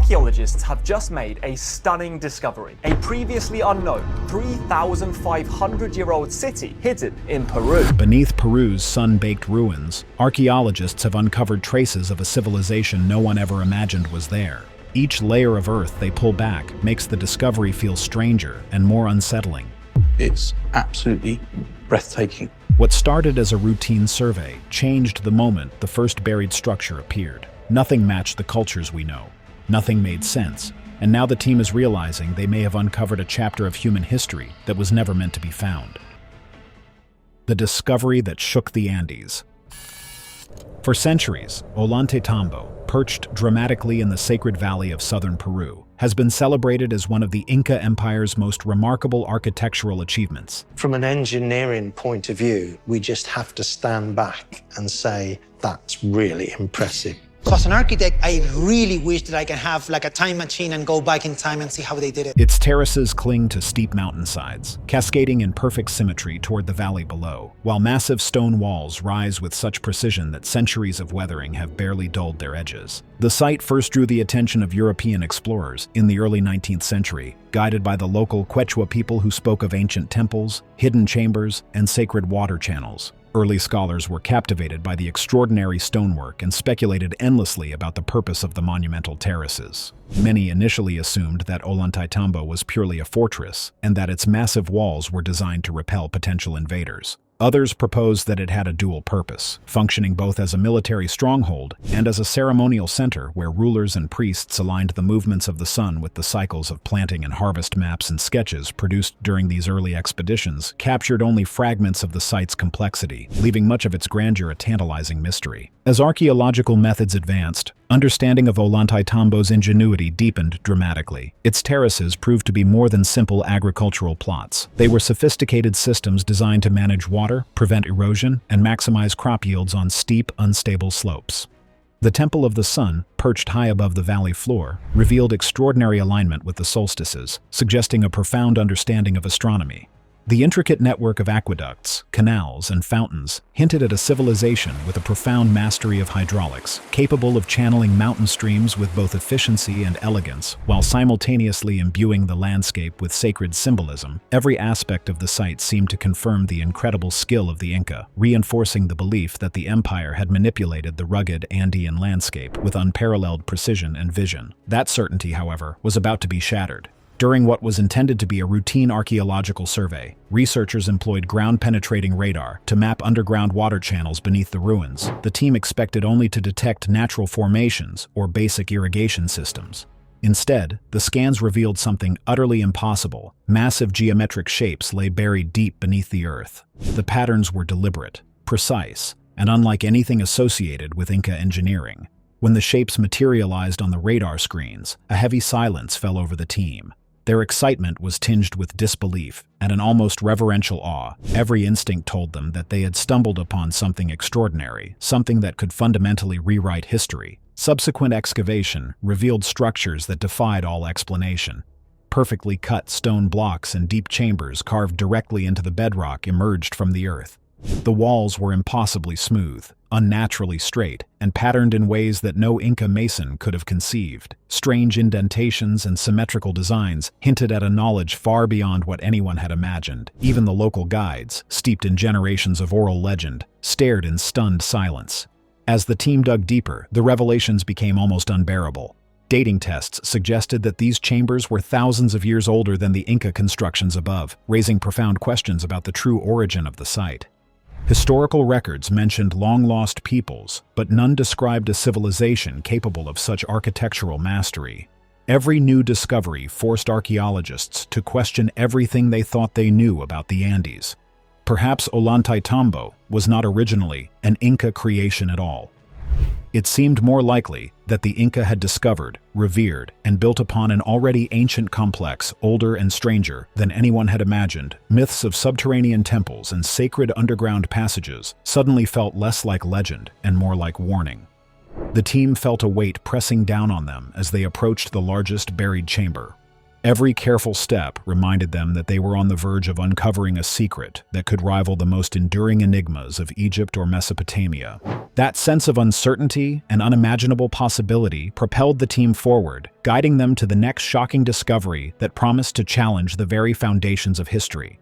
Archaeologists have just made a stunning discovery. A previously unknown 3,500-year-old city hidden in Peru. Beneath Peru's sun-baked ruins, archaeologists have uncovered traces of a civilization no one ever imagined was there. Each layer of earth they pull back makes the discovery feel stranger and more unsettling. It's absolutely breathtaking. What started as a routine survey changed the moment the first buried structure appeared. Nothing matched the cultures we know. Nothing made sense, and now the team is realizing they may have uncovered a chapter of human history that was never meant to be found. The discovery that shook the Andes. For centuries, Ollantaytambo, perched dramatically in the sacred valley of southern Peru, has been celebrated as one of the Inca Empire's most remarkable architectural achievements. From an engineering point of view, we just have to stand back and say, that's really impressive. So as an architect, I really wish that I can have like a time machine and go back in time and see how they did it. Its terraces cling to steep mountainsides, cascading in perfect symmetry toward the valley below, while massive stone walls rise with such precision that centuries of weathering have barely dulled their edges. The site first drew the attention of European explorers in the early 19th century, guided by the local Quechua people who spoke of ancient temples, hidden chambers, and sacred water channels. Early scholars were captivated by the extraordinary stonework and speculated endlessly about the purpose of the monumental terraces. Many initially assumed that Ollantaytambo was purely a fortress and that its massive walls were designed to repel potential invaders. Others proposed that it had a dual purpose, functioning both as a military stronghold and as a ceremonial center where rulers and priests aligned the movements of the sun with the cycles of planting and harvest. Maps and sketches produced during these early expeditions captured only fragments of the site's complexity, leaving much of its grandeur a tantalizing mystery. As archaeological methods advanced, understanding of Ollantaytambo's ingenuity deepened dramatically. Its terraces proved to be more than simple agricultural plots. They were sophisticated systems designed to manage water, prevent erosion, and maximize crop yields on steep, unstable slopes. The Temple of the Sun, perched high above the valley floor, revealed extraordinary alignment with the solstices, suggesting a profound understanding of astronomy. The intricate network of aqueducts, canals, and fountains hinted at a civilization with a profound mastery of hydraulics, capable of channeling mountain streams with both efficiency and elegance, while simultaneously imbuing the landscape with sacred symbolism. Every aspect of the site seemed to confirm the incredible skill of the Inca, reinforcing the belief that the empire had manipulated the rugged Andean landscape with unparalleled precision and vision. That certainty, however, was about to be shattered. During what was intended to be a routine archaeological survey, researchers employed ground-penetrating radar to map underground water channels beneath the ruins. The team expected only to detect natural formations or basic irrigation systems. Instead, the scans revealed something utterly impossible. Massive geometric shapes lay buried deep beneath the earth. The patterns were deliberate, precise, and unlike anything associated with Inca engineering. When the shapes materialized on the radar screens, a heavy silence fell over the team. Their excitement was tinged with disbelief and an almost reverential awe. Every instinct told them that they had stumbled upon something extraordinary, something that could fundamentally rewrite history. Subsequent excavation revealed structures that defied all explanation. Perfectly cut stone blocks and deep chambers carved directly into the bedrock emerged from the earth. The walls were impossibly smooth, unnaturally straight, and patterned in ways that no Inca mason could have conceived. Strange indentations and symmetrical designs hinted at a knowledge far beyond what anyone had imagined. Even the local guides, steeped in generations of oral legend, stared in stunned silence. As the team dug deeper, the revelations became almost unbearable. Dating tests suggested that these chambers were thousands of years older than the Inca constructions above, raising profound questions about the true origin of the site. Historical records mentioned long-lost peoples, but none described a civilization capable of such architectural mastery. Every new discovery forced archaeologists to question everything they thought they knew about the Andes. Perhaps Ollantaytambo was not originally an Inca creation at all. It seemed more likely that the Inca had discovered, revered, and built upon an already ancient complex, older and stranger than anyone had imagined. Myths of subterranean temples and sacred underground passages suddenly felt less like legend and more like warning. The team felt a weight pressing down on them as they approached the largest buried chamber. Every careful step reminded them that they were on the verge of uncovering a secret that could rival the most enduring enigmas of Egypt or Mesopotamia. That sense of uncertainty and unimaginable possibility propelled the team forward, guiding them to the next shocking discovery that promised to challenge the very foundations of history.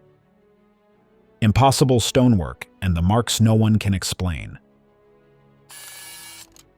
Impossible stonework and the marks no one can explain.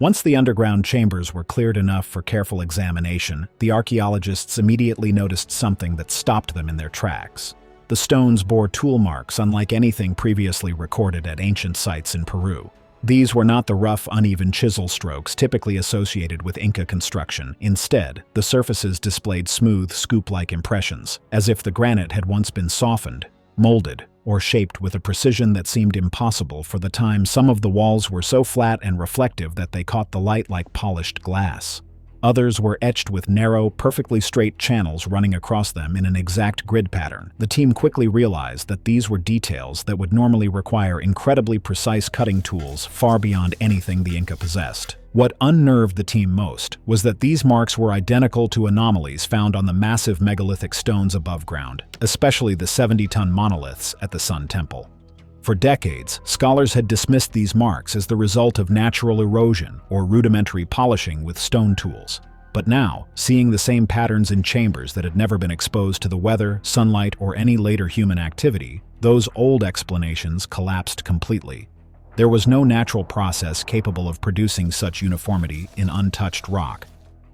Once the underground chambers were cleared enough for careful examination, the archaeologists immediately noticed something that stopped them in their tracks. The stones bore tool marks unlike anything previously recorded at ancient sites in Peru. These were not the rough, uneven chisel strokes typically associated with Inca construction. Instead, the surfaces displayed smooth, scoop-like impressions, as if the granite had once been softened, molded, or shaped with a precision that seemed impossible for the time. Some of the walls were so flat and reflective that they caught the light like polished glass. Others were etched with narrow, perfectly straight channels running across them in an exact grid pattern. The team quickly realized that these were details that would normally require incredibly precise cutting tools far beyond anything the Inca possessed. What unnerved the team most was that these marks were identical to anomalies found on the massive megalithic stones above ground, especially the 70-ton monoliths at the Sun Temple. For decades, scholars had dismissed these marks as the result of natural erosion or rudimentary polishing with stone tools. But now, seeing the same patterns in chambers that had never been exposed to the weather, sunlight, or any later human activity, those old explanations collapsed completely. There was no natural process capable of producing such uniformity in untouched rock.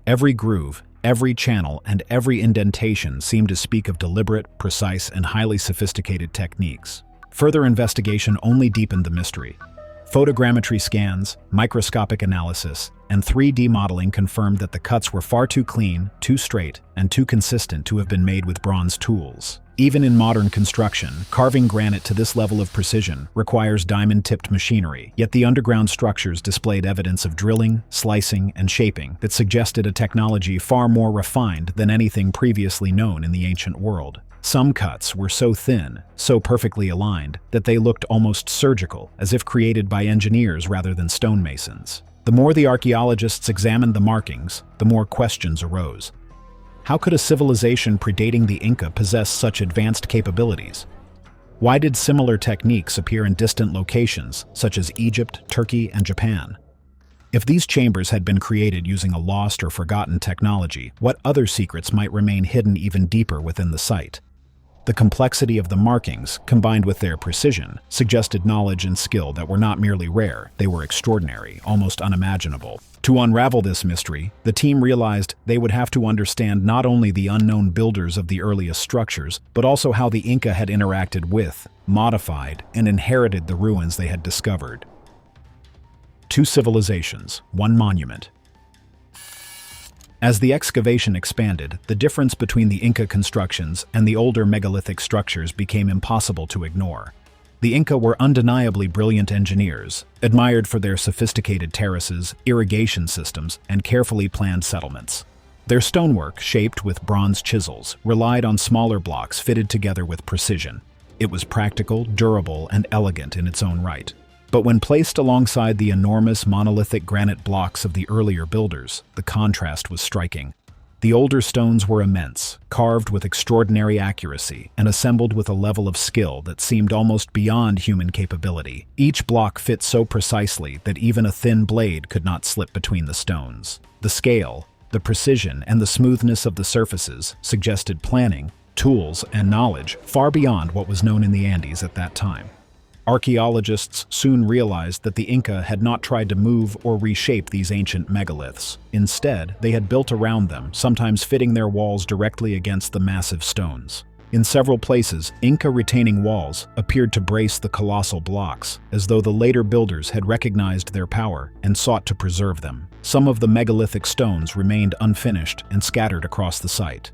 Every groove, every channel, and every indentation seemed to speak of deliberate, precise, and highly sophisticated techniques. Further investigation only deepened the mystery. Photogrammetry scans, microscopic analysis, and 3D modeling confirmed that the cuts were far too clean, too straight, and too consistent to have been made with bronze tools. Even in modern construction, carving granite to this level of precision requires diamond-tipped machinery, yet the underground structures displayed evidence of drilling, slicing, and shaping that suggested a technology far more refined than anything previously known in the ancient world. Some cuts were so thin, so perfectly aligned, that they looked almost surgical, as if created by engineers rather than stonemasons. The more the archaeologists examined the markings, the more questions arose. How could a civilization predating the Inca possess such advanced capabilities? Why did similar techniques appear in distant locations, such as Egypt, Turkey, and Japan? If these chambers had been created using a lost or forgotten technology, what other secrets might remain hidden even deeper within the site? The complexity of the markings, combined with their precision, suggested knowledge and skill that were not merely rare, they were extraordinary, almost unimaginable. To unravel this mystery, the team realized they would have to understand not only the unknown builders of the earliest structures, but also how the Inca had interacted with, modified, and inherited the ruins they had discovered. Two civilizations, one monument. As the excavation expanded, the difference between the Inca constructions and the older megalithic structures became impossible to ignore. The Inca were undeniably brilliant engineers, admired for their sophisticated terraces, irrigation systems, and carefully planned settlements. Their stonework, shaped with bronze chisels, relied on smaller blocks fitted together with precision. It was practical, durable, and elegant in its own right. But when placed alongside the enormous monolithic granite blocks of the earlier builders, the contrast was striking. The older stones were immense, carved with extraordinary accuracy, and assembled with a level of skill that seemed almost beyond human capability. Each block fit so precisely that even a thin blade could not slip between the stones. The scale, the precision, and the smoothness of the surfaces suggested planning, tools, and knowledge far beyond what was known in the Andes at that time. Archaeologists soon realized that the Inca had not tried to move or reshape these ancient megaliths. Instead, they had built around them, sometimes fitting their walls directly against the massive stones. In several places, Inca retaining walls appeared to brace the colossal blocks, as though the later builders had recognized their power and sought to preserve them. Some of the megalithic stones remained unfinished and scattered across the site.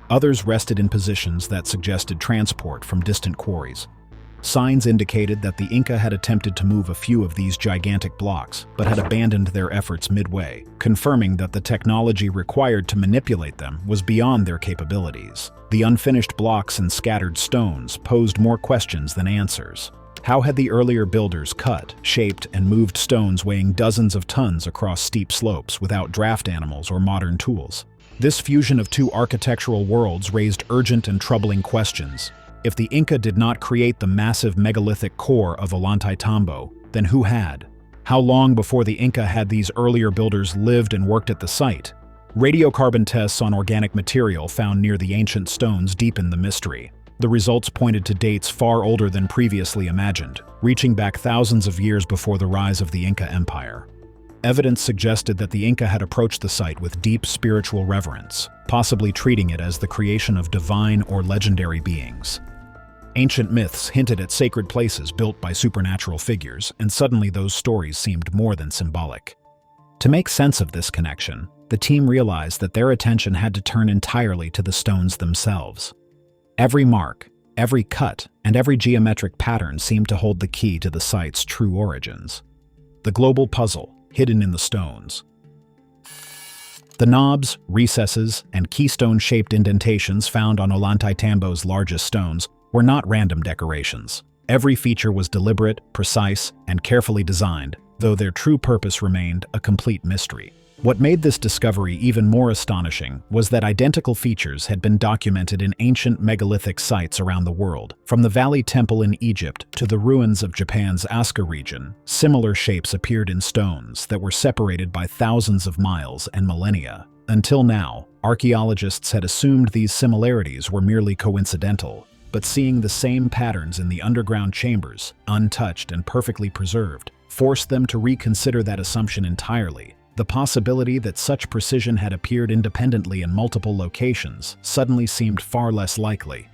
Others rested in positions that suggested transport from distant quarries. Signs indicated that the Inca had attempted to move a few of these gigantic blocks, but had abandoned their efforts midway, confirming that the technology required to manipulate them was beyond their capabilities. The unfinished blocks and scattered stones posed more questions than answers. How had the earlier builders cut, shaped, and moved stones weighing dozens of tons across steep slopes without draft animals or modern tools? This fusion of two architectural worlds raised urgent and troubling questions. If the Inca did not create the massive megalithic core of Ollantaytambo, then who had? How long before the Inca had these earlier builders lived and worked at the site? Radiocarbon tests on organic material found near the ancient stones deepened the mystery. The results pointed to dates far older than previously imagined, reaching back thousands of years before the rise of the Inca Empire. Evidence suggested that the Inca had approached the site with deep spiritual reverence, possibly treating it as the creation of divine or legendary beings. Ancient myths hinted at sacred places built by supernatural figures, and suddenly those stories seemed more than symbolic. To make sense of this connection, the team realized that their attention had to turn entirely to the stones themselves. Every mark, every cut, and every geometric pattern seemed to hold the key to the site's true origins. The global puzzle, hidden in the stones. The knobs, recesses, and keystone-shaped indentations found on Ollantaytambo's largest stones were not random decorations. Every feature was deliberate, precise, and carefully designed, though their true purpose remained a complete mystery. What made this discovery even more astonishing was that identical features had been documented in ancient megalithic sites around the world. From the Valley Temple in Egypt to the ruins of Japan's Asuka region, similar shapes appeared in stones that were separated by thousands of miles and millennia. Until now, archaeologists had assumed these similarities were merely coincidental, but seeing the same patterns in the underground chambers, untouched and perfectly preserved, forced them to reconsider that assumption entirely. The possibility that such precision had appeared independently in multiple locations suddenly seemed far less likely.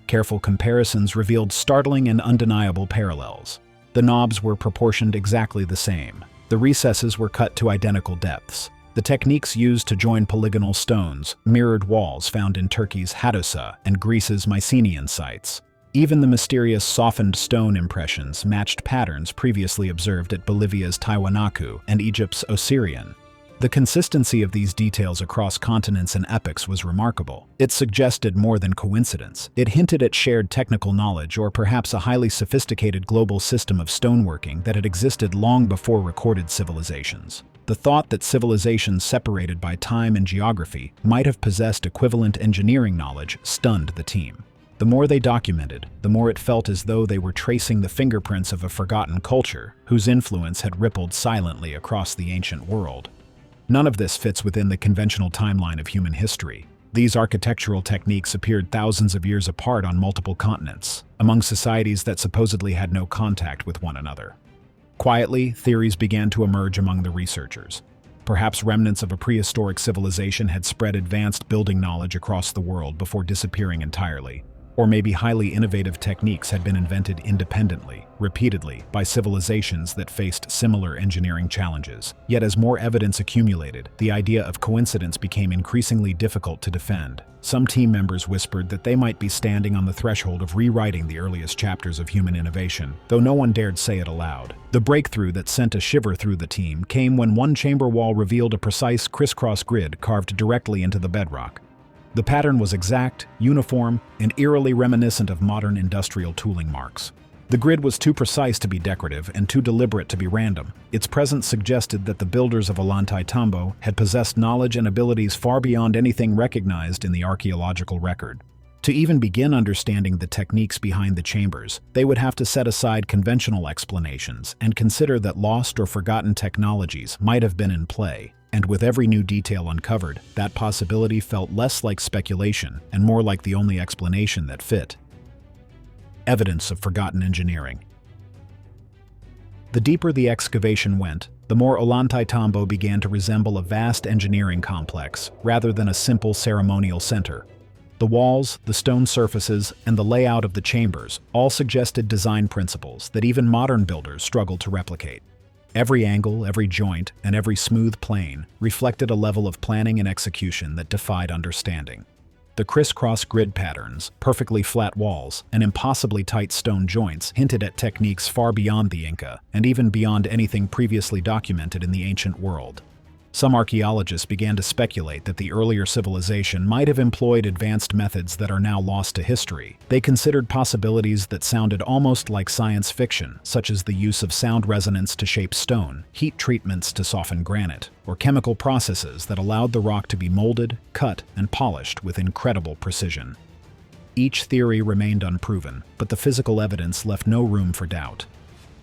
Careful comparisons revealed startling and undeniable parallels. The knobs were proportioned exactly the same. The recesses were cut to identical depths. The techniques used to join polygonal stones mirrored walls found in Turkey's Hattusa and Greece's Mycenaean sites. Even the mysterious softened stone impressions matched patterns previously observed at Bolivia's Tiwanaku and Egypt's Osirian. The consistency of these details across continents and epochs was remarkable. It suggested more than coincidence. It hinted at shared technical knowledge or perhaps a highly sophisticated global system of stoneworking that had existed long before recorded civilizations. The thought that civilizations separated by time and geography might have possessed equivalent engineering knowledge stunned the team. The more they documented, the more it felt as though they were tracing the fingerprints of a forgotten culture whose influence had rippled silently across the ancient world. None of this fits within the conventional timeline of human history. These architectural techniques appeared thousands of years apart on multiple continents, among societies that supposedly had no contact with one another. Quietly, theories began to emerge among the researchers. Perhaps remnants of a prehistoric civilization had spread advanced building knowledge across the world before disappearing entirely. Or maybe highly innovative techniques had been invented independently, repeatedly, by civilizations that faced similar engineering challenges. Yet as more evidence accumulated, the idea of coincidence became increasingly difficult to defend. Some team members whispered that they might be standing on the threshold of rewriting the earliest chapters of human innovation, though no one dared say it aloud. The breakthrough that sent a shiver through the team came when one chamber wall revealed a precise crisscross grid carved directly into the bedrock. The pattern was exact, uniform, and eerily reminiscent of modern industrial tooling marks. The grid was too precise to be decorative and too deliberate to be random. Its presence suggested that the builders of Ollantaytambo had possessed knowledge and abilities far beyond anything recognized in the archaeological record. To even begin understanding the techniques behind the chambers, they would have to set aside conventional explanations and consider that lost or forgotten technologies might have been in play. And with every new detail uncovered, that possibility felt less like speculation and more like the only explanation that fit. Evidence of forgotten engineering. The deeper the excavation went, the more Ollantaytambo began to resemble a vast engineering complex rather than a simple ceremonial center. The walls, the stone surfaces, and the layout of the chambers all suggested design principles that even modern builders struggled to replicate. Every angle, every joint, and every smooth plane reflected a level of planning and execution that defied understanding. The crisscross grid patterns, perfectly flat walls, and impossibly tight stone joints hinted at techniques far beyond the Inca, and even beyond anything previously documented in the ancient world. Some archaeologists began to speculate that the earlier civilization might have employed advanced methods that are now lost to history. They considered possibilities that sounded almost like science fiction, such as the use of sound resonance to shape stone, heat treatments to soften granite, or chemical processes that allowed the rock to be molded, cut, and polished with incredible precision. Each theory remained unproven, but the physical evidence left no room for doubt.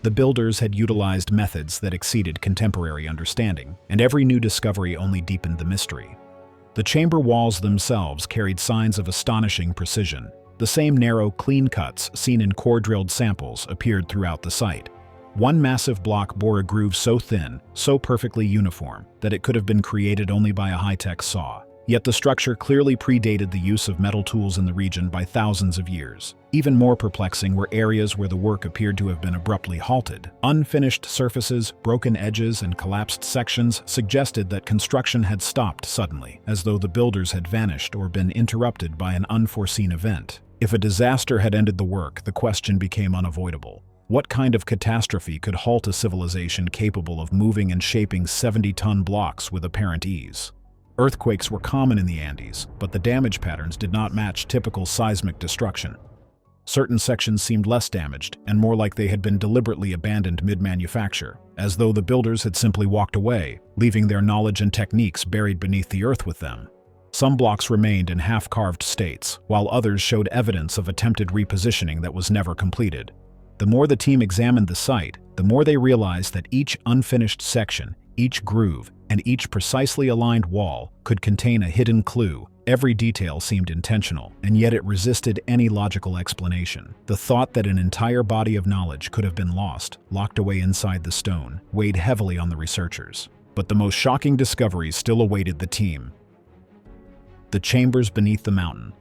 The builders had utilized methods that exceeded contemporary understanding, and every new discovery only deepened the mystery. The chamber walls themselves carried signs of astonishing precision. The same narrow, clean cuts seen in core-drilled samples appeared throughout the site. One massive block bore a groove so thin, so perfectly uniform, that it could have been created only by a high-tech saw. Yet the structure clearly predated the use of metal tools in the region by thousands of years. Even more perplexing were areas where the work appeared to have been abruptly halted. Unfinished surfaces, broken edges, and collapsed sections suggested that construction had stopped suddenly, as though the builders had vanished or been interrupted by an unforeseen event. If a disaster had ended the work, the question became unavoidable. What kind of catastrophe could halt a civilization capable of moving and shaping 70-ton blocks with apparent ease? Earthquakes were common in the Andes, but the damage patterns did not match typical seismic destruction. Certain sections seemed less damaged and more like they had been deliberately abandoned mid-manufacture, as though the builders had simply walked away, leaving their knowledge and techniques buried beneath the earth with them. Some blocks remained in half-carved states, while others showed evidence of attempted repositioning that was never completed. The more the team examined the site, the more they realized that each unfinished section, each groove, and each precisely aligned wall could contain a hidden clue. Every detail seemed intentional, and yet it resisted any logical explanation. The thought that an entire body of knowledge could have been lost, locked away inside the stone, weighed heavily on the researchers. But the most shocking discoveries still awaited the team. The chambers beneath the mountain.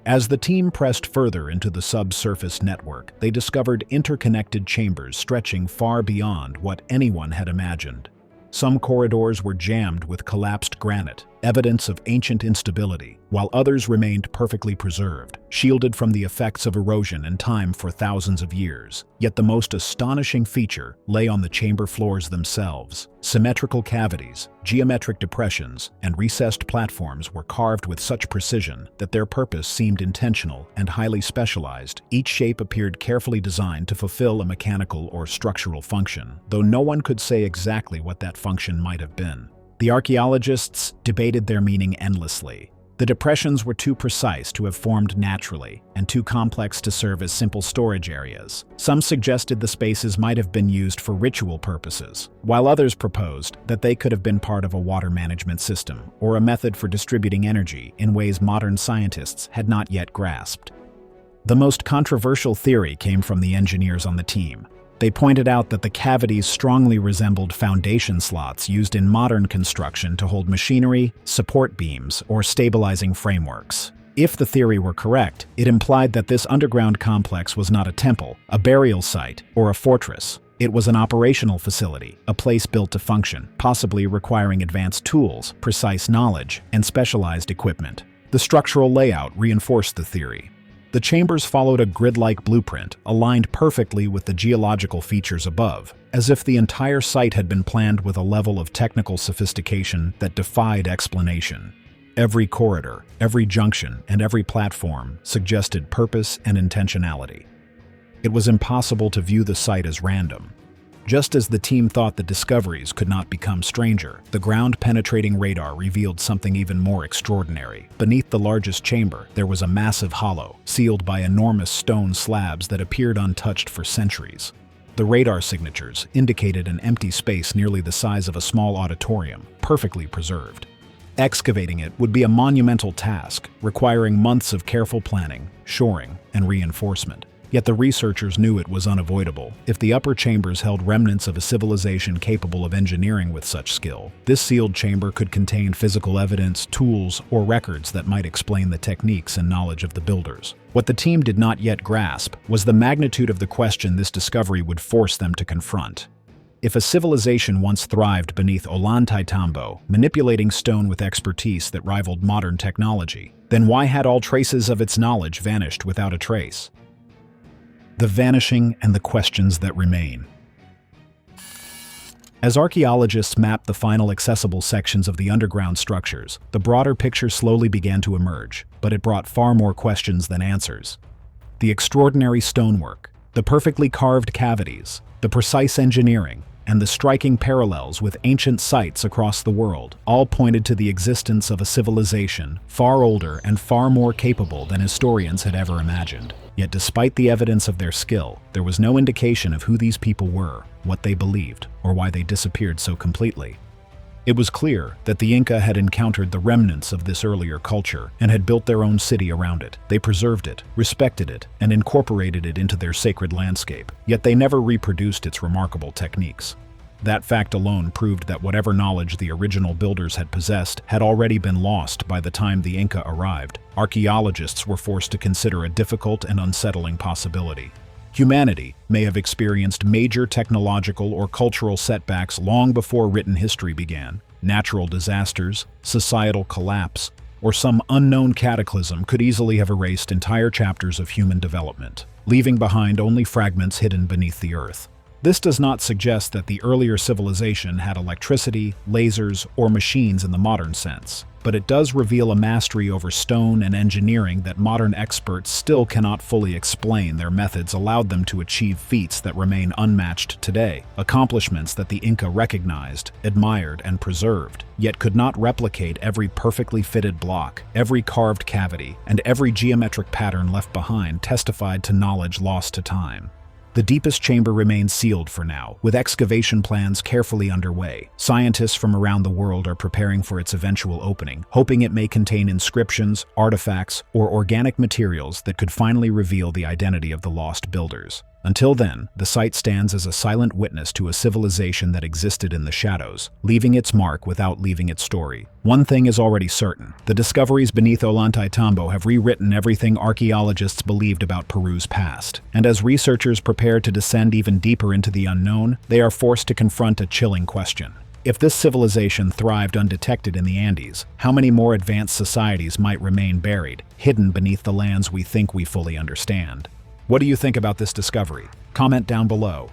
As the team pressed further into the subsurface network, they discovered interconnected chambers stretching far beyond what anyone had imagined. Some corridors were jammed with collapsed granite, evidence of ancient instability, while others remained perfectly preserved, shielded from the effects of erosion and time for thousands of years. Yet the most astonishing feature lay on the chamber floors themselves. Symmetrical cavities, geometric depressions, and recessed platforms were carved with such precision that their purpose seemed intentional and highly specialized. Each shape appeared carefully designed to fulfill a mechanical or structural function, though no one could say exactly what that function might have been. The archaeologists debated their meaning endlessly. The depressions were too precise to have formed naturally, and too complex to serve as simple storage areas. Some suggested the spaces might have been used for ritual purposes, while others proposed that they could have been part of a water management system or a method for distributing energy in ways modern scientists had not yet grasped. The most controversial theory came from the engineers on the team. They pointed out that the cavities strongly resembled foundation slots used in modern construction to hold machinery, support beams, or stabilizing frameworks. If the theory were correct, it implied that this underground complex was not a temple, a burial site, or a fortress. It was an operational facility, a place built to function, possibly requiring advanced tools, precise knowledge, and specialized equipment. The structural layout reinforced the theory. The chambers followed a grid-like blueprint, aligned perfectly with the geological features above, as if the entire site had been planned with a level of technical sophistication that defied explanation. Every corridor, every junction, and every platform suggested purpose and intentionality. It was impossible to view the site as random. Just as the team thought the discoveries could not become stranger, the ground-penetrating radar revealed something even more extraordinary. Beneath the largest chamber, there was a massive hollow, sealed by enormous stone slabs that appeared untouched for centuries. The radar signatures indicated an empty space nearly the size of a small auditorium, perfectly preserved. Excavating it would be a monumental task, requiring months of careful planning, shoring, and reinforcement. Yet the researchers knew it was unavoidable. If the upper chambers held remnants of a civilization capable of engineering with such skill, this sealed chamber could contain physical evidence, tools, or records that might explain the techniques and knowledge of the builders. What the team did not yet grasp was the magnitude of the question this discovery would force them to confront. If a civilization once thrived beneath Ollantaytambo, manipulating stone with expertise that rivaled modern technology, then why had all traces of its knowledge vanished without a trace? The vanishing and the questions that remain. As archaeologists mapped the final accessible sections of the underground structures, the broader picture slowly began to emerge, but it brought far more questions than answers. The extraordinary stonework, the perfectly carved cavities, the precise engineering, and the striking parallels with ancient sites across the world all pointed to the existence of a civilization far older and far more capable than historians had ever imagined. Yet despite the evidence of their skill, there was no indication of who these people were, what they believed, or why they disappeared so completely. It was clear that the Inca had encountered the remnants of this earlier culture and had built their own city around it. They preserved it, respected it, and incorporated it into their sacred landscape, yet they never reproduced its remarkable techniques. That fact alone proved that whatever knowledge the original builders had possessed had already been lost by the time the Inca arrived. Archaeologists were forced to consider a difficult and unsettling possibility. Humanity may have experienced major technological or cultural setbacks long before written history began. Natural disasters, societal collapse, or some unknown cataclysm could easily have erased entire chapters of human development, leaving behind only fragments hidden beneath the earth. This does not suggest that the earlier civilization had electricity, lasers, or machines in the modern sense, but it does reveal a mastery over stone and engineering that modern experts still cannot fully explain. Their methods allowed them to achieve feats that remain unmatched today, accomplishments that the Inca recognized, admired, and preserved, yet could not replicate. Every perfectly fitted block, every carved cavity, and every geometric pattern left behind testified to knowledge lost to time. The deepest chamber remains sealed for now, with excavation plans carefully underway. Scientists from around the world are preparing for its eventual opening, hoping it may contain inscriptions, artifacts, or organic materials that could finally reveal the identity of the lost builders. Until then, the site stands as a silent witness to a civilization that existed in the shadows, leaving its mark without leaving its story. One thing is already certain: the discoveries beneath Ollantaytambo have rewritten everything archaeologists believed about Peru's past. And as researchers prepare to descend even deeper into the unknown, they are forced to confront a chilling question. If this civilization thrived undetected in the Andes, how many more advanced societies might remain buried, hidden beneath the lands we think we fully understand? What do you think about this discovery? Comment down below.